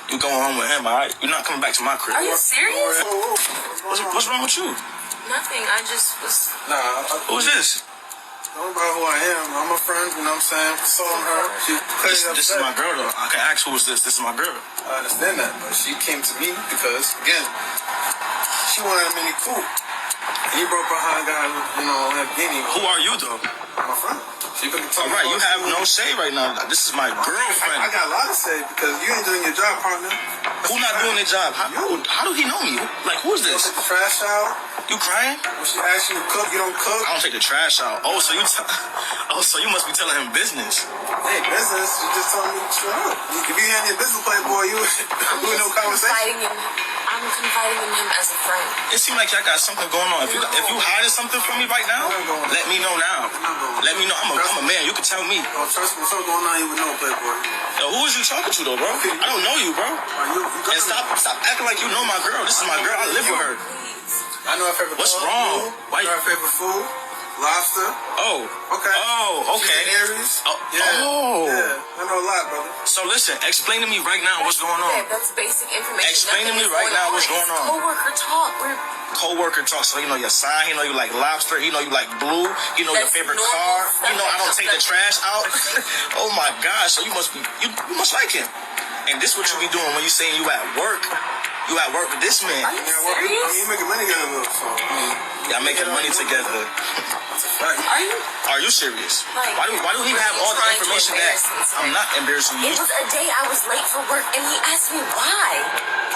You going home with him, alright? You're not coming back to my crib. Are you serious? What's wrong with you? Nothing. I just was... Nah. Who's this? Don't know about who I am. I'm a friend, you know what I'm saying? Saw her. This is my girl, though. I can ask who is this. This is my girl. I understand that, but she came to me because, again, she wanted a mini coupe. He broke behind a guy with, Lamborghini. Who are you, though? My friend. She could be talking. All right, you have no say right now. This is my girlfriend. I got a lot to say because you ain't doing your job, partner. Who not doing their job? How do he know me? Like, who is You this? don't take the trash out. You crying? When she asks you to cook, you don't cook. I don't take the trash out. Oh, so you must be telling him business. Hey, business. You just told me to shut up. If you had your business playboy, you would no conversation. I'm confiding in him as a friend. It seems like y'all got something going on. If you hiding something from me right now, let me know now. Let me know. I'm a man. You can tell me. Oh, trust me. Something going on, you would know, playboy. Yo, who is you talking to, though, bro? I don't know you, bro. And stop acting like you know my girl. This is my girl. I live with her. I know her favorite What's color. wrong? I know her favorite food. Lobster. Oh. Okay. Oh, okay. She's an Aries. Oh. Yeah. Oh. Yeah. I know a lot, brother. So listen, explain to me right now what's going on. That's basic information. Explain to me right now what's going on. Coworker talk. Coworker talk. So you know your sign. You know you like lobster. You know you like blue. You know your favorite car. You know I don't take the trash out. Oh my gosh. So you must like him. And this what you be doing when you saying you at work. You at work with this man. Are you serious? You making money together, so. Y'all making money together. Are you serious? Like, why do he have all the information that I'm not embarrassing you? It was a day I was late for work, and he asked me why.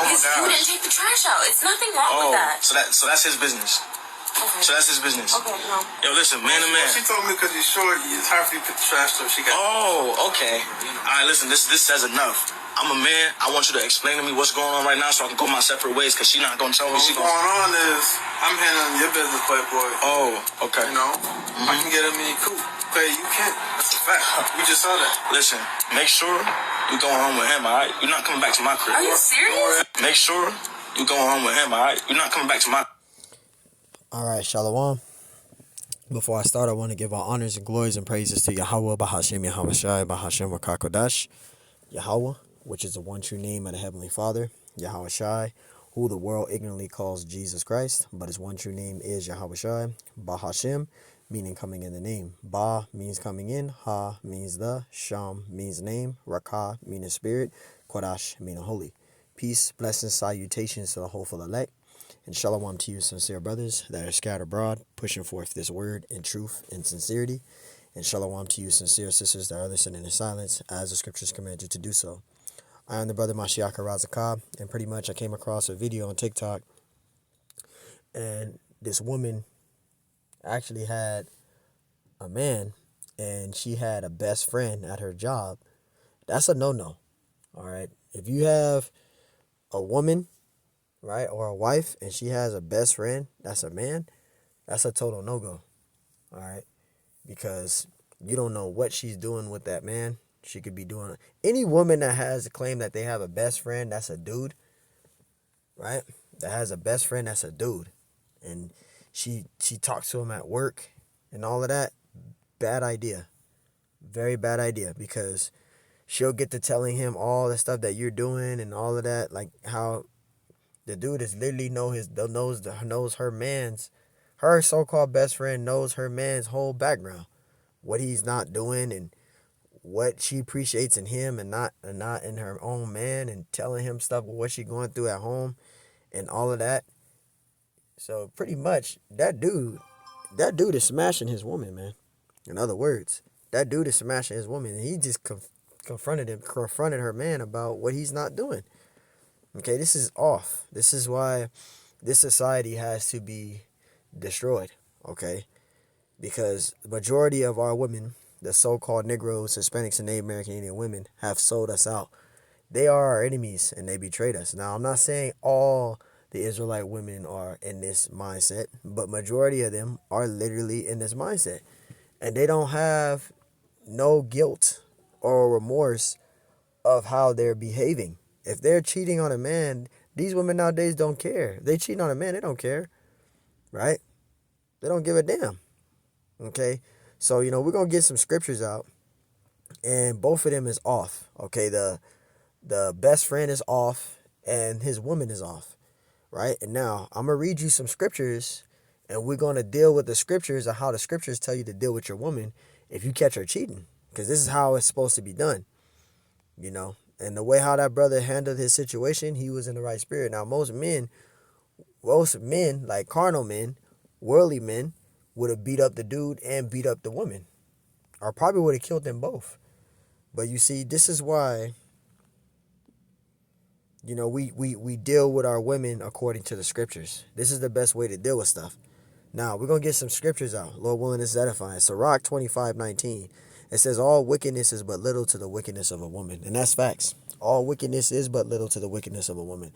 Oh my Because gosh. you didn't take the trash out. It's nothing wrong with that. So that's his business. Okay. So that's his business. Okay, no. Yo, listen, man to man. She told me because you're short, it's hard for you to put the trash so she got. Oh, okay. All right, listen, this says enough. I'm a man. I want you to explain to me what's going on right now so I can go my separate ways because she's not going to tell me. What's going on is I'm handling your business, playboy. Oh, okay. You know, I can get a mini coupe. Okay, you can't. That's a fact. We just saw that. Listen, make sure you going home with him, all right? You're not coming back to my crib. Are you serious? Make sure you going home with him, all right? You're not coming back to my. All right, Shalom. Before I start, I want to give all honors and glories and praises to Yahweh, Bahashem, Yahweh Shai, Bahashem, Wakakodash, Yahweh, which is the one true name of the Heavenly Father, Yahweh Shai, who the world ignorantly calls Jesus Christ, but his one true name is Yahweh Shai, Bahashem, meaning coming in the name. Ba means coming in, Ha means the, Sham means name, Rakah meaning spirit, Kodash meaning holy. Peace, blessings, salutations to the hopeful elect. And shalom to you, sincere brothers that are scattered abroad, pushing forth this word in truth and sincerity. And shalom to you, sincere sisters that are listening in silence, as the scriptures command you to do so. I am the brother Mashiach Razakab, and pretty much I came across a video on TikTok, and this woman actually had a man, and she had a best friend at her job. That's a no-no, all right? If you have a woman, right, or a wife, and she has a best friend, that's a man, that's a total no-go, all right? Because you don't know what she's doing with that man. She could be doing... Any woman that has a claim that they have a best friend, that's a dude, right? That has a best friend, that's a dude. And she talks to him at work and all of that. Bad idea. Very bad idea, because she'll get to telling him all the stuff that you're doing and all of that, like how... The dude is literally knows her man's, her so-called best friend knows her man's whole background, what he's not doing and what she appreciates in him and not in her own man, and telling him stuff what she's going through at home and all of that. So pretty much that dude is smashing his woman, man. In other words, that dude is smashing his woman, and he just confronted her man about what he's not doing. Okay, this is off. This is why this society has to be destroyed, okay? Because the majority of our women, the so-called Negroes, Hispanics, and Native American Indian women, have sold us out. They are our enemies, and they betrayed us. Now, I'm not saying all the Israelite women are in this mindset, but majority of them are literally in this mindset. And they don't have no guilt or remorse of how they're behaving. If they're cheating on a man, these women nowadays don't care. If they cheat on a man, they don't care, right? They don't give a damn, okay? So, we're going to get some scriptures out, and both of them is off, okay? The the best friend is off, and his woman is off, right? And now I'm gonna read you some scriptures, and we're gonna deal with the scriptures of how the scriptures tell you to deal with your woman if you catch her cheating, because this is how it's supposed to be done, you know. And the way how that brother handled his situation, he was in the right spirit. Now most men, like carnal men, worldly men, would have beat up the dude and beat up the woman, or probably would have killed them both. But you see, this is why, you know, we deal with our women according to the scriptures. This is the best way to deal with stuff. Now, we're going to get some scriptures out. Lord willing, this is edifying. Sirach 25:19. It says, all wickedness is but little to the wickedness of a woman. And that's facts. All wickedness is but little to the wickedness of a woman.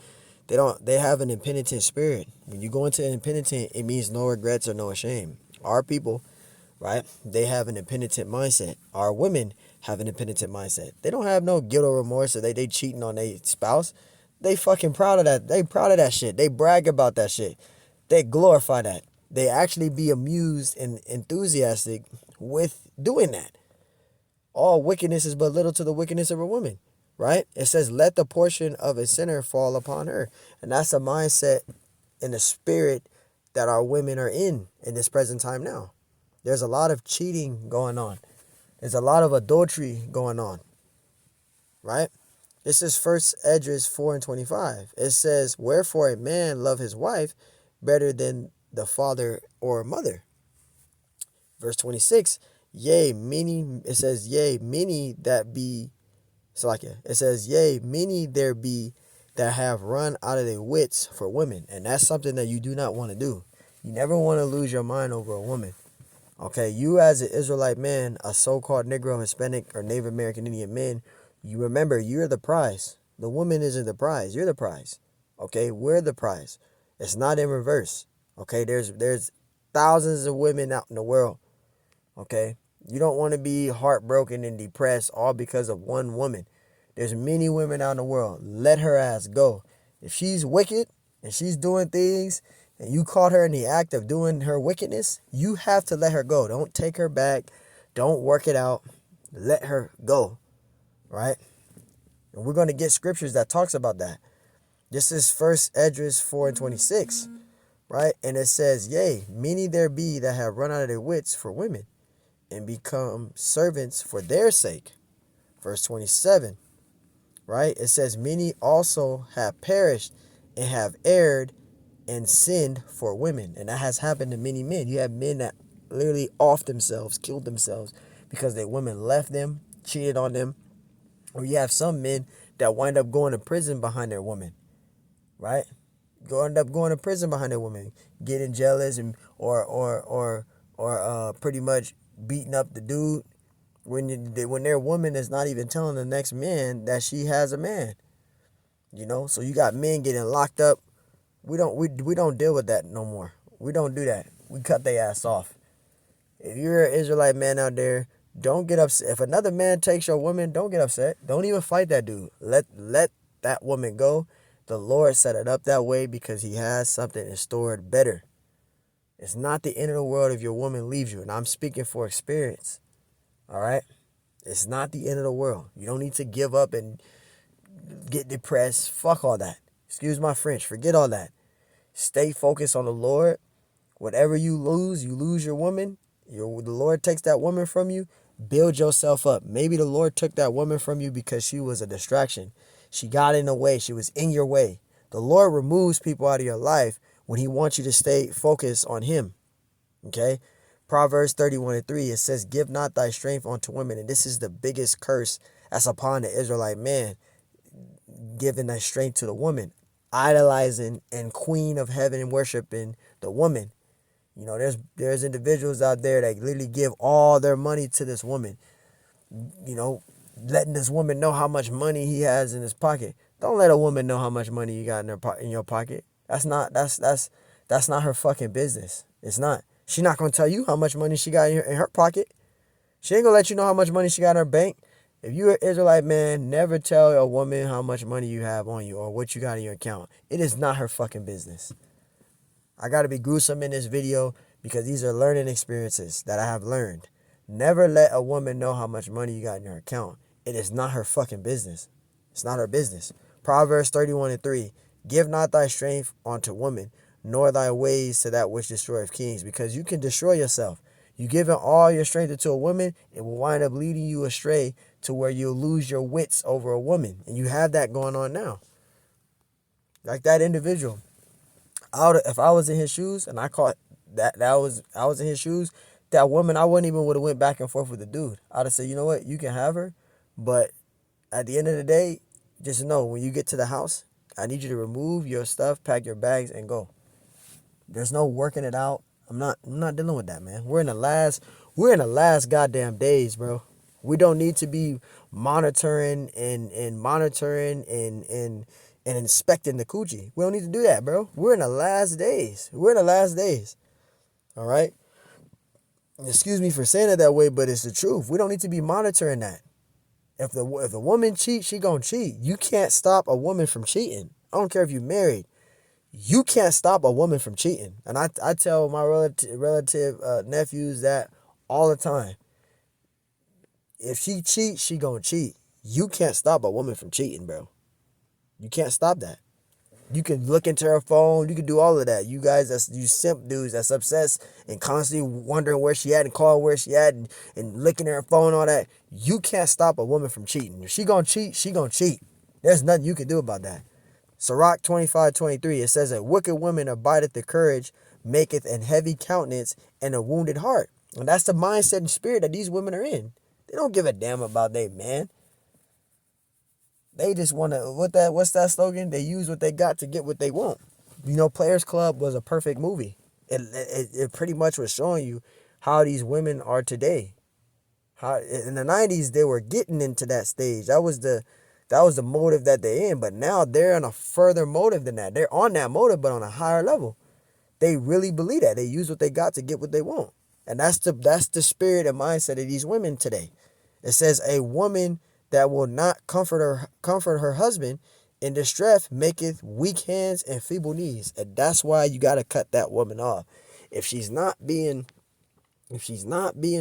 They have an impenitent spirit. When you go into impenitent, it means no regrets or no shame. Our people, right, they have an impenitent mindset. Our women have an impenitent mindset. They don't have no guilt or remorse, or they cheating on their spouse. They fucking proud of that. They proud of that shit. They brag about that shit. They glorify that. They actually be amused and enthusiastic with doing that. All wickedness is but little to the wickedness of a woman, right? It says, let the portion of a sinner fall upon her. And that's a mindset and the spirit that our women are in this present time now. There's a lot of cheating going on. There's a lot of adultery going on, right? This is 1 Esdras 4:25. It says, wherefore a man love his wife better than the father or mother. Verse 26, yea, many that be, it says, yea, many there be that have run out of their wits for women. And that's something that you do not want to do. You never want to lose your mind over a woman. Okay, you as an Israelite man, a so-called Negro, Hispanic, or Native American Indian man, you remember you're the prize. The woman isn't the prize. You're the prize. Okay, we're the prize. It's not in reverse. Okay, there's thousands of women out in the world. Okay, you don't want to be heartbroken and depressed all because of one woman. There's many women out in the world. Let her ass go. If she's wicked and she's doing things and you caught her in the act of doing her wickedness, you have to let her go. Don't take her back. Don't work it out. Let her go. Right? And we're going to get scriptures that talks about that. This is 1 Esdras 4:26. Right? And it says, yea, many there be that have run out of their wits for women and become servants for their sake. Verse 27. Right? It says, many also have perished and have erred and sinned for women. And that has happened to many men. You have men that literally off themselves, killed themselves because their women left them, cheated on them. Or you have some men that wind up going to prison behind their woman. Right? End up going to prison behind their woman, getting jealous and or pretty much beating up the dude when their woman is not even telling the next man that she has a man. You know, so you got men getting locked up. We don't deal with that no more. We don't do that. We cut their ass off. If you're an Israelite man out there, don't get upset. If another man takes your woman, don't get upset. Don't even fight that dude. Let that woman go. The Lord set it up that way because he has something in store better. It's not the end of the world if your woman leaves you. And I'm speaking for experience. All right? It's not the end of the world. You don't need to give up and get depressed. Fuck all that. Excuse my French. Forget all that. Stay focused on the Lord. Whatever you lose your woman. The Lord takes that woman from you. Build yourself up. Maybe the Lord took that woman from you because she was a distraction. She got in the way. She was in your way. The Lord removes people out of your life when he wants you to stay focused on him. Okay? Proverbs 31:3, it says, give not thy strength unto women. And this is the biggest curse that's upon the Israelite man. Giving that strength to the woman. Idolizing and queen of heaven and worshiping the woman. You know, there's individuals out there that literally give all their money to this woman. You know, letting this woman know how much money he has in his pocket. Don't let a woman know how much money you got in your pocket. That's not her fucking business. It's not. She's not gonna tell you how much money she got in her pocket. She ain't gonna let you know how much money she got in her bank. If you're an Israelite man, never tell a woman how much money you have on you or what you got in your account. It is not her fucking business. I gotta be gruesome in this video because these are learning experiences that I have learned. Never let a woman know how much money you got in your account. It is not her fucking business. It's not her business. Proverbs 31:3. Give not thy strength unto woman, nor thy ways to that which destroyeth kings, because you can destroy yourself. You giving all your strength into a woman, it will wind up leading you astray to where you'll lose your wits over a woman. And you have that going on now. Like that individual. If I was in his shoes and I caught I was in his shoes, that woman, I wouldn't even would have went back and forth with the dude. I'd have said, you know what, you can have her, but at the end of the day, just know when you get to the house, I need you to remove your stuff, pack your bags, and go. There's no working it out. I'm not dealing with that, man. We're in the last goddamn days, bro. We don't need to be monitoring and inspecting the coochie. We don't need to do that, bro. We're in the last days. All right? Excuse me for saying it that way, but it's the truth. We don't need to be monitoring that. If the woman cheats, she gonna cheat. You can't stop a woman from cheating. I don't care if you're married. You can't stop a woman from cheating. And I tell my relative nephews that all the time. If she cheats, she gonna cheat. You can't stop a woman from cheating, bro. You can't stop that. You can look into her phone. You can do all of that. You guys, you simp dudes that's obsessed and constantly wondering where she at and calling where she at and looking at her phone, all that. You can't stop a woman from cheating. If she gonna cheat, she gonna cheat. There's nothing you can do about that. Sirach 25:23, it says, a wicked woman abideth the courage, maketh an heavy countenance and a wounded heart. And that's the mindset and spirit that these women are in. They don't give a damn about their man. They just want to, what's that slogan? They use what they got to get what they want. You know, Players Club was a perfect movie. It pretty much was showing you how these women are today. How in the 90s they were getting into that stage. That was the motive that they're in. But now they're on a further motive than that. They're on that motive, but on a higher level. They really believe that. They use what they got to get what they want. And that's the spirit and mindset of these women today. It says a woman that will not comfort her husband in distress maketh weak hands and feeble knees. And that's why you got to cut that woman off. If she's not being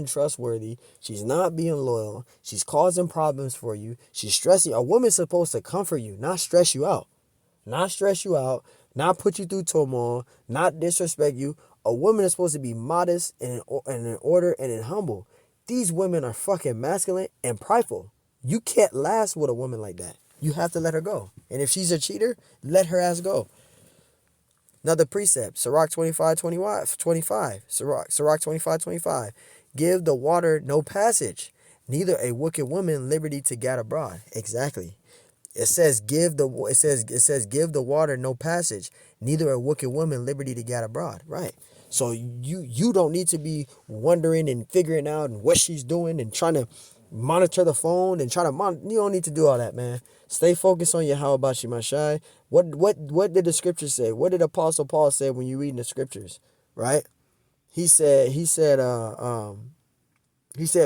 trustworthy, she's not being loyal, she's causing problems for you, she's stressing. A woman's supposed to comfort you, not stress you out. Not put you through turmoil, not disrespect you. A woman is supposed to be modest and in order and in humble. These women are fucking masculine and prideful. You can't last with a woman like that. You have to let her go. And if she's a cheater, let her ass go. Another precept, Sirach 25:25. Sirach 25:25. Give the water no passage, neither a wicked woman liberty to gad abroad. Exactly. It says give the water no passage, neither a wicked woman liberty to gad abroad. Right. So you don't need to be wondering and figuring out what she's doing and trying to monitor the phone and you don't need to do all that, man. Stay focused on your how about you, my shy. What did the scriptures say? What did Apostle Paul say when you read the scriptures? Right? He said,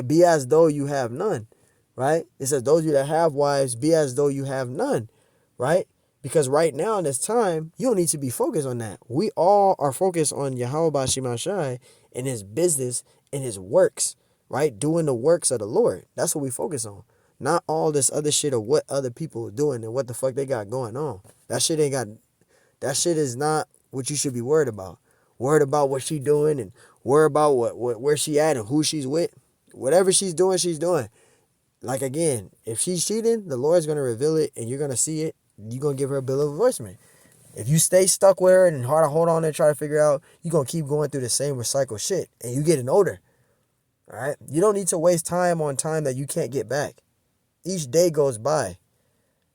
be as though you have none. Right? It says, those of you that have wives, be as though you have none. Right? Because right now in this time, you don't need to be focused on that. We all are focused on Yahweh Bashimashai and his business and his works, right? Doing the works of the Lord. That's what we focus on. Not all this other shit of what other people are doing and what the fuck they got going on. That shit is not what you should be worried about. Worried about what she doing and worried about where she at and who she's with. Whatever she's doing, she's doing. Like again, if she's cheating, the Lord's going to reveal it and you're going to see it. You're going to give her a bill of divorcement. If you stay stuck with her and hard to hold on and try to figure out, you're going to keep going through the same recycled shit. And you getting older. All right? You don't need to waste time on time that you can't get back. Each day goes by.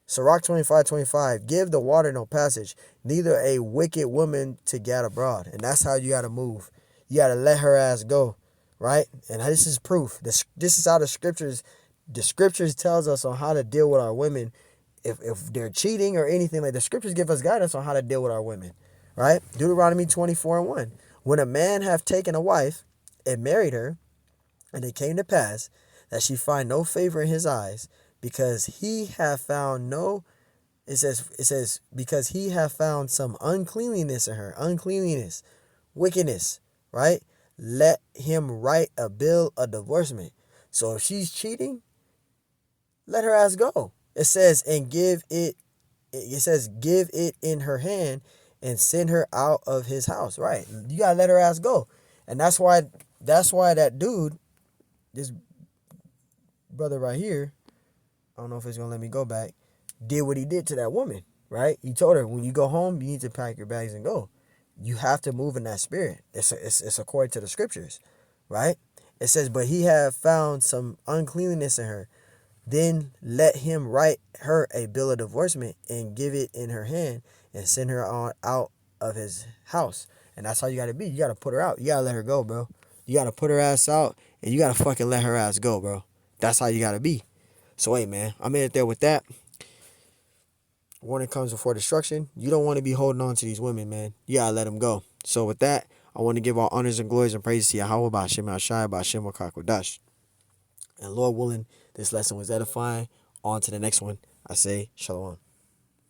Sirach 25:25. Give the water no passage, neither a wicked woman to gad abroad. And that's how you got to move. You got to let her ass go. Right? And this is proof. This is how the scriptures tells us on how to deal with our women. If they're cheating or anything, like the scriptures give us guidance on how to deal with our women, right? Deuteronomy 24:1. When a man have taken a wife and married her, and it came to pass that she find no favor in his eyes, because he have found because he have found some uncleanliness in her, wickedness, right? Let him write a bill of divorcement. So if she's cheating, let her ass go. It says, and give it in her hand and send her out of his house. Right. You gotta let her ass go. And that's why that dude, this brother right here, I don't know if it's gonna let me go back, did what he did to that woman, right? He told her, when you go home, you need to pack your bags and go. You have to move in that spirit. It's according to the scriptures, right? It says, but he have found some uncleanliness in her. Then let him write her a bill of divorcement and give it in her hand and send her on out of his house. And that's how you got to be. You got to put her out. You got to let her go, bro. You got to put her ass out and you got to fucking let her ass go, bro. That's how you got to be. So, hey, man, I'm in there with that. Warning comes before destruction. You don't want to be holding on to these women, man. You got to let them go. So, with that, I want to give all honors and glories and praises to Yahweh, Ba'ashem Hashai, Ba'ashem Wakakodash. And Lord willing, this lesson was edifying. On to the next one. I say, Shalom.